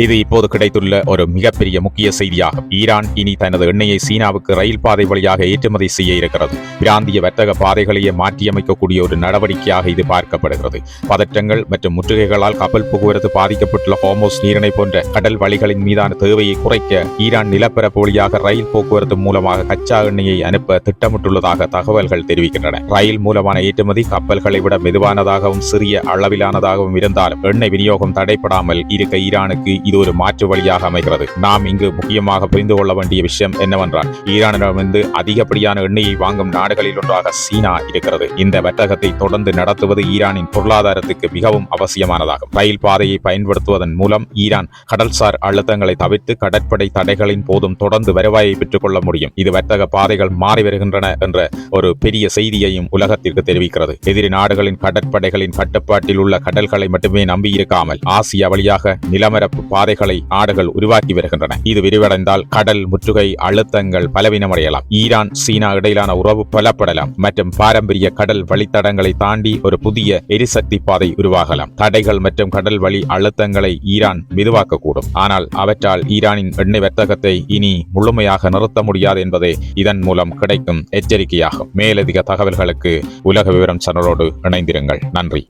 இது இப்போது கிடைத்துள்ள ஒரு மிகப்பெரிய முக்கிய செய்தியாகும். ஈரான் இனி தனது எண்ணெயை சீனாவுக்கு ரயில் பாதை வழியாக ஏற்றுமதி செய்ய இருக்கிறது. பிராந்திய வர்த்தக பாதைகளையே மாற்றியமைக்கக்கூடிய ஒரு நடவடிக்கையாக இது பார்க்கப்படுகிறது. பதற்றங்கள் மற்றும் முற்றுகைகளால் கப்பல் போக்குவரத்து பாதிக்கப்பட்டுள்ள ஹோர்முஸ் நீரிணை போன்ற கடல் வழிகளின் மீதான தேவையை குறைக்க ஈரான் நிலப்பரப்பு வழியாக ரயில் போக்குவரத்து மூலமாக கச்சா எண்ணெயை அனுப்ப திட்டமிட்டுள்ளதாக தகவல்கள் தெரிவிக்கின்றன. ரயில் மூலமான ஏற்றுமதி கப்பல்களை விட மெதுவானதாகவும் சிறிய அளவிலானதாகவும் இருந்தாலும் எண்ணெய் விநியோகம் தடைப்படாமல் இருக்க ஈரானுக்கு இது ஒரு மாற்று வழியாக அமைகிறது. நாம் இங்கு முக்கியமாக புரிந்து கொள்ள வேண்டிய விஷயம் என்னவென்றால், ஈரானிடமிருந்து அதிகப்படியான எண்ணெயை வாங்கும் நாடுகளில் ஒன்றாக சீனா இருக்கிறது. இந்த வர்த்தகத்தை தொடர்ந்து நடத்துவது ஈரானின் பொருளாதாரத்துக்கு மிகவும் அவசியமானதாகும். ரயில் பாதையை பயன்படுத்துவதன் மூலம் ஈரான் கடல்சார் அழுத்தங்களை தவிர்த்து கடற்படை தடைகளின் போதும் தொடர்ந்து வருவாயை பெற்றுக் கொள்ள முடியும். இது வர்த்தக பாதைகள் மாறி வருகின்றன என்ற ஒரு பெரிய செய்தியையும் உலகத்திற்கு தெரிவிக்கிறது. எதிரி நாடுகளின் கடற்படைகளின் கட்டுப்பாட்டில் உள்ள கடல்களை மட்டுமே நம்பியிருக்காமல் ஆசியா வழியாக நிலமரப்பு பாதைகளை நாடுகள் உருவாக்கி வருகின்றன. இது விரிவடைந்தால் கடல் முற்றுகை அழுத்தங்கள் பலவீனமடையலாம். ஈரான் சீனா இடையிலான உறவு பலப்படலாம் மற்றும் பாரம்பரிய கடல் வழித்தடங்களை தாண்டி ஒரு புதிய எரிசக்தி பாதை உருவாகலாம். தடைகள் மற்றும் கடல் வழி அழுத்தங்களை ஈரான் மெதுவாக்கக்கூடும். ஆனால் அவற்றால் ஈரானின் எண்ணெய் வர்த்தகத்தை இனி முழுமையாக நிறுத்த முடியாது என்பதே இதன் மூலம் கிடைக்கும் எச்சரிக்கையாகும். மேலதிக தகவல்களுக்கு உலக விவரம் சேனலோடு இணைந்திருங்கள். நன்றி.